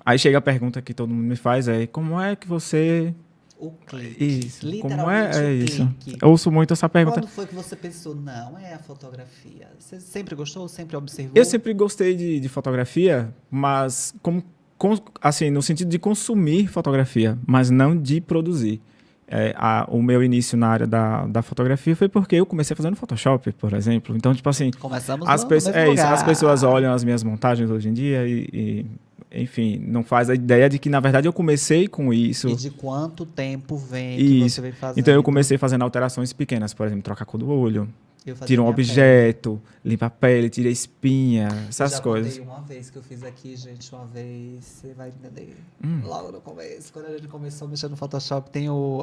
Aí chega a pergunta que todo mundo me faz, como é que você... O clique. Isso, como Literalmente é o isso? clique. Eu ouço muito essa pergunta. Quando foi que você pensou, não, é a fotografia? Você sempre gostou, sempre Eu observou? sempre gostei de fotografia, mas assim, no sentido de consumir fotografia, mas não de produzir. O meu início na área da fotografia foi porque eu comecei fazendo Photoshop, por exemplo. Então, tipo assim, Começamos no mesmo as pessoas lugar. olham as minhas montagens hoje em dia enfim, não faz a ideia de que, na verdade, eu comecei com E isso. de quanto tempo vem que você Isso. vem Então, eu fazendo? comecei fazendo alterações pequenas, por exemplo, trocar a cor do olho, Eu fazia tira um minha pele. objeto, limpa a pele, tira a espinha, Eu essas já contei coisas. uma vez que eu fiz aqui, gente, uma vez, você vai entender. Logo no começo, quando a gente começou a mexer no Photoshop, tem o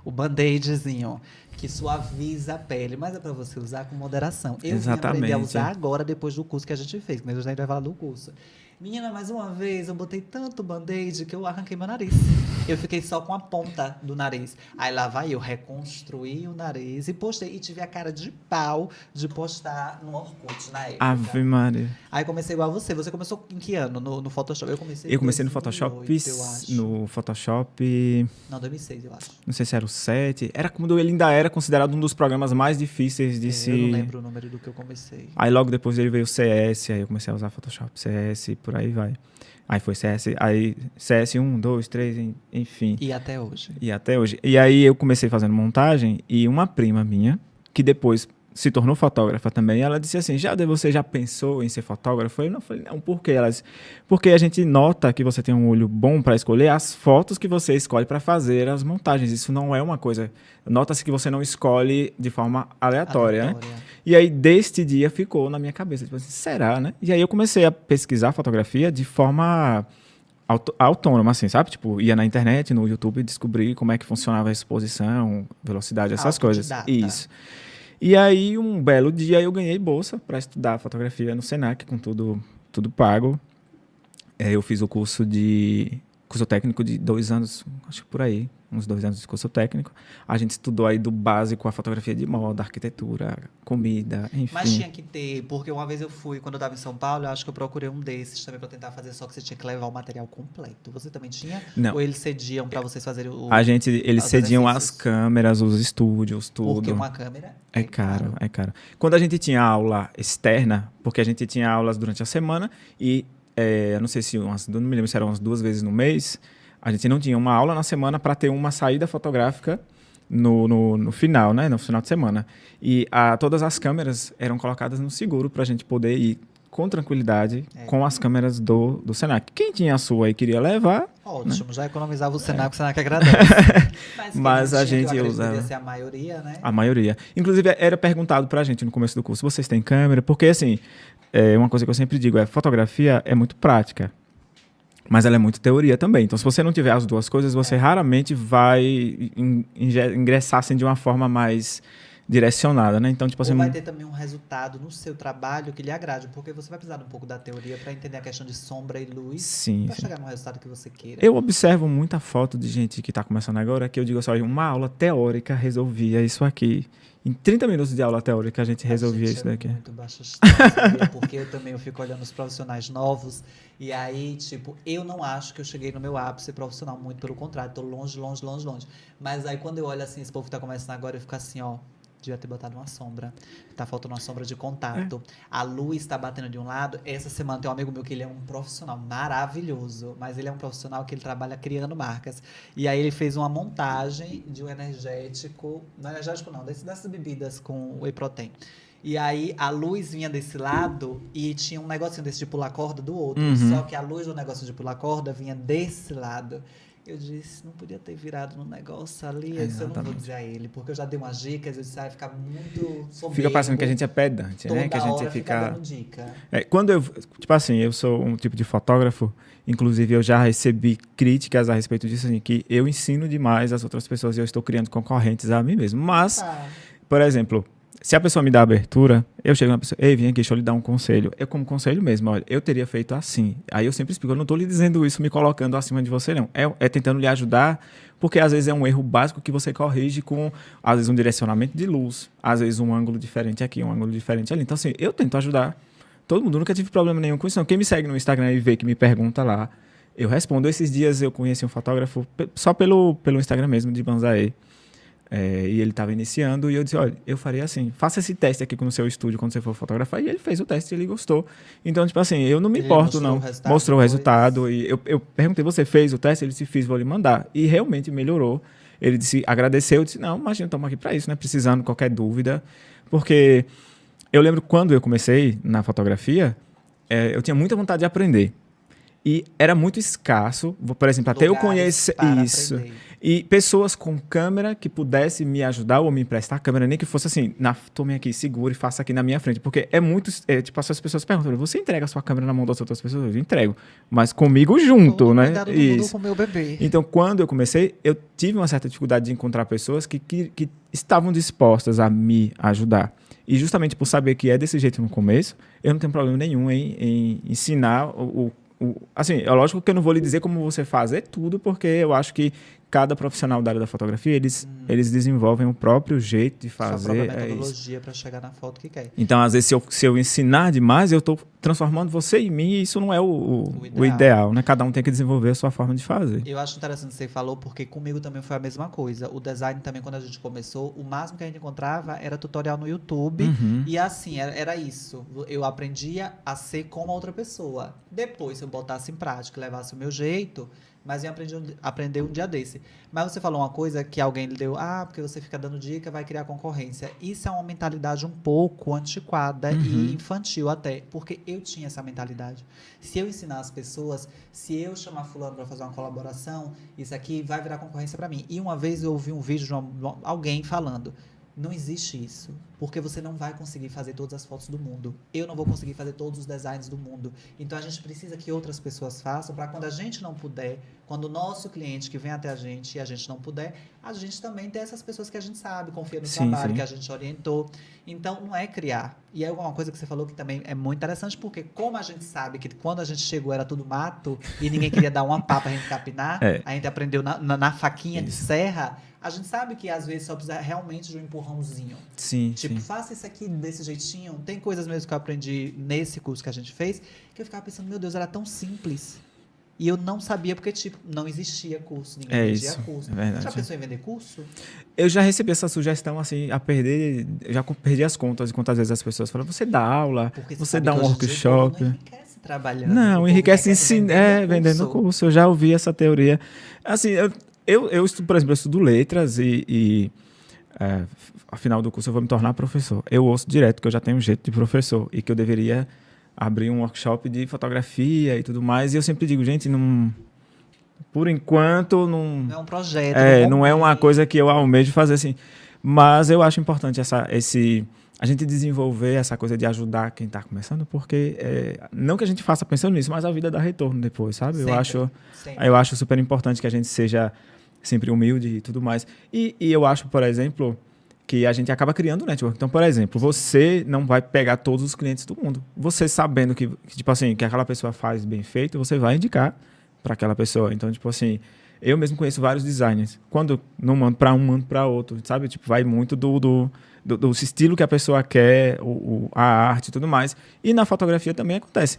band-aidzinho que suaviza a pele, mas é pra você usar com moderação. Eu vim aprender a usar Exatamente. agora, depois do curso que a gente fez, mas a gente vai falar do curso. Menina, mais uma vez, eu botei tanto band-aid que eu arranquei meu nariz. Eu fiquei só com a ponta do nariz. Aí lá vai eu reconstruí o nariz e postei. E tive a cara de pau de postar no Orkut na Ave época. Maria. Aí comecei igual a você. Você começou em que ano no Photoshop? Eu comecei em Eu comecei no Photoshop, 2008, eu acho. no Photoshop, Não, 2006, eu acho. não sei se era o 7. Era quando ele ainda era considerado um dos programas mais difíceis de É, eu não se... lembro o número do que eu comecei. Aí logo depois ele veio o CS, aí eu comecei a usar Photoshop CS, por aí vai. Aí foi CS, aí CS 1, 2, 3, enfim. E até hoje. E até hoje. E aí eu comecei fazendo montagem e uma prima minha, que depois se tornou fotógrafa também, ela disse assim, você já pensou em ser fotógrafo? Eu não falei, não, por quê? Ela disse, porque a gente nota que você tem um olho bom para escolher as fotos que você escolhe para fazer as montagens. Isso não é uma coisa... Nota-se que você não escolhe de forma aleatória, né? Aleatória. E aí, deste dia, ficou na minha cabeça, tipo assim, será, né? E aí eu comecei a pesquisar fotografia de forma autônoma, assim, sabe? Tipo, ia na internet, no YouTube, descobrir como é que funcionava a exposição, velocidade, essas coisas. Autodidata. Isso. E aí, um belo dia, eu ganhei bolsa para estudar fotografia no Senac, com tudo pago. Eu fiz o curso técnico de 2 anos, acho que por aí, uns 2 anos de curso técnico. A gente estudou aí do básico a fotografia de moda, arquitetura, comida, Mas enfim. tinha que ter, porque uma vez eu fui, quando eu tava em São Paulo, eu acho que eu procurei um desses também pra tentar fazer, só que você tinha que levar o material completo. Você também tinha? Não, Ou eles cediam pra vocês fazerem eles os cediam as exercícios? câmeras, os estúdios, Porque tudo. uma câmera É é caro, caro. é caro. Quando a gente tinha aula externa, porque a gente tinha aulas durante a semana e eu não sei se não me lembro se eram umas 2 vezes no mês, a gente não tinha uma aula na semana para ter uma saída fotográfica no final, né? No final de semana. E todas as câmeras eram colocadas no seguro para a gente poder ir com tranquilidade É. com as câmeras do Senac. Quem tinha a sua e queria levar, Ótimo, já economizava o Senac agradece. Mas quem não mas a tinha, que eu gente acredito que devia usava. ser a maioria, né? A maioria. Inclusive, era perguntado pra gente no começo do curso, vocês têm câmera? Porque, assim, uma coisa que eu sempre digo fotografia é muito prática, mas ela é muito teoria também. Então, se você não tiver as duas coisas, você raramente vai ingressar, assim, de uma forma mais direcionada, né? Então, tipo Ou vai assim, ter também um resultado no seu trabalho que lhe agrade, porque você vai precisar de um pouco da teoria para entender a questão de sombra e luz, sim, para sim. chegar no resultado que você queira. Eu observo muita foto de gente que está começando agora, que eu digo só, uma aula teórica resolvia isso aqui. Em 30 minutos de aula teórica, a gente resolvia Gente, isso é daqui. muito baixo astral, sabia? Porque eu também fico olhando os profissionais novos e aí, tipo, eu não acho que eu cheguei no meu ápice profissional, muito pelo contrário, tô longe, longe, longe, longe. Mas aí quando eu olho assim, esse povo que tá começando agora, eu fico assim, ó, devia ter botado uma sombra. Tá faltando uma sombra de contato. A luz tá batendo de um lado. Essa semana tem um amigo meu que ele é um profissional maravilhoso, mas ele é um profissional que ele trabalha criando marcas. E aí ele fez uma montagem de um energético, não energético não, dessas bebidas com whey protein. E aí a luz vinha desse lado e tinha um negocinho desse de pular corda do outro. Só que a luz do negócio de pular corda vinha desse lado. Eu disse, não podia ter virado no negócio ali. Eu disse, eu não vou dizer a ele, porque eu já dei umas dicas. Eu disse, vai ficar muito soberbo. Fica parecendo que a gente é pedante, né? Que a gente Toda hora fica... dando dica. Quando eu, tipo assim, eu sou um tipo de fotógrafo, inclusive eu já recebi críticas a respeito disso, assim, que eu ensino demais as outras pessoas e eu estou criando concorrentes a mim mesmo. Mas, Tá. por exemplo, se a pessoa me dá abertura, eu chego na pessoa, ei, vem aqui, deixa eu lhe dar um conselho. Eu como conselho mesmo, olha, eu teria feito assim. Aí eu sempre explico, eu não estou lhe dizendo isso me colocando acima de você, não. É tentando lhe ajudar, porque às vezes é um erro básico que você corrige com, às vezes, um direcionamento de luz, às vezes um ângulo diferente aqui, um ângulo diferente ali. Então, assim, eu tento ajudar todo mundo, nunca tive problema nenhum com isso, não. Quem me segue no Instagram e vê que me pergunta lá, eu respondo. Esses dias eu conheci um fotógrafo só pelo Instagram mesmo, de Banzaê. E ele estava iniciando e eu disse, olha, eu faria assim, faça esse teste aqui no seu estúdio quando você for fotografar. E ele fez o teste e ele gostou. Então, tipo assim, eu não me importo, não. Mostrou o resultado. E eu perguntei, você fez o teste? Ele disse, fiz, vou lhe mandar. E realmente melhorou. Ele disse, agradeceu. Eu disse, não, imagina, estamos aqui para isso, né? Precisando, qualquer dúvida. Porque eu lembro quando eu comecei na fotografia, eu tinha muita vontade de aprender. E era muito escasso, por exemplo, até eu conhecer isso. Aprender. E pessoas com câmera que pudessem me ajudar ou me emprestar a câmera, nem que fosse assim, tome aqui, segure e faça aqui na minha frente. Porque é muito. Tipo, as pessoas perguntam, você entrega a sua câmera na mão das outras pessoas? Eu entrego. Mas comigo junto, né? Cuidado do mundo com o meu bebê. Então, quando eu comecei, eu tive uma certa dificuldade de encontrar pessoas que estavam dispostas a me ajudar. E justamente por saber que é desse jeito no começo, eu não tenho problema nenhum em ensinar assim, é lógico que eu não vou lhe dizer como você fazer tudo, porque eu acho que cada profissional da área da fotografia, eles desenvolvem o próprio jeito de fazer. Sua própria metodologia para chegar na foto que quer. Então, às vezes, se eu ensinar demais, eu estou transformando você em mim e isso não é o ideal, né? Cada um tem que desenvolver a sua forma de fazer. Eu acho interessante o que você falou, porque comigo também foi a mesma coisa. O design também, quando a gente começou, o máximo que a gente encontrava era tutorial no YouTube. E assim, era isso. Eu aprendia a ser como a outra pessoa. Depois, se eu botasse em prática, levasse o meu jeito... Mas eu aprendi um dia desse. Mas você falou uma coisa que alguém lhe deu, porque você fica dando dica, vai criar concorrência. Isso é uma mentalidade um pouco antiquada e infantil até, porque eu tinha essa mentalidade. Se eu ensinar as pessoas, se eu chamar fulano para fazer uma colaboração, isso aqui vai virar concorrência para mim. E uma vez eu ouvi um vídeo de alguém falando, não existe isso, porque você não vai conseguir fazer todas as fotos do mundo. Eu não vou conseguir fazer todos os designs do mundo. Então, a gente precisa que outras pessoas façam, para quando a gente não puder, quando o nosso cliente que vem até a gente e a gente não puder, a gente também tem essas pessoas que a gente sabe, confia no trabalho, que a gente orientou. Então, não é criar. E é uma coisa que você falou que também é muito interessante, porque como a gente sabe que quando a gente chegou era tudo mato e ninguém queria dar uma pá pra gente capinar, a gente aprendeu na faquinha de serra, a gente sabe que às vezes só precisa realmente de um empurrãozinho. Tipo, faça isso aqui desse jeitinho. Tem coisas mesmo que eu aprendi nesse curso que a gente fez, que eu ficava pensando, meu Deus, era tão simples. E eu não sabia, porque, tipo, não existia curso, ninguém vendia curso. É verdade. Já pensou em vender curso? Eu já recebi essa sugestão, assim, a perder... Eu já perdi as contas de quantas vezes as pessoas falam, você dá aula, você dá um workshop. Não enriquece trabalhando. Não, enriquece vendendo curso. Eu já ouvi essa teoria. Assim, eu estudo, por exemplo, eu estudo letras ao final do curso eu vou me tornar professor. Eu ouço direto que eu já tenho um jeito de professor e que eu deveria abrir um workshop de fotografia e tudo mais. E eu sempre digo, gente, por enquanto, não é um projeto. Não é uma coisa que eu almejo fazer assim. Mas eu acho importante a gente desenvolver essa coisa de ajudar quem está começando, porque não que a gente faça pensando nisso, mas a vida dá retorno depois, sabe? Eu acho super importante que a gente seja sempre humilde e tudo mais. E eu acho, por exemplo, que a gente acaba criando network. Então, por exemplo, você não vai pegar todos os clientes do mundo. Você sabendo que tipo assim, que aquela pessoa faz bem feito, você vai indicar para aquela pessoa. Então, tipo assim, eu mesmo conheço vários designers. Quando não mando para um, mando para outro, sabe? Tipo, vai muito do estilo que a pessoa quer, a arte e tudo mais. E na fotografia também acontece.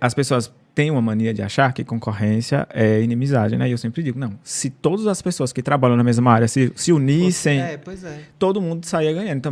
As pessoas têm uma mania de achar que concorrência é inimizade, né? E eu sempre digo, não, se todas as pessoas que trabalham na mesma área se unissem, todo mundo saia ganhando. Então,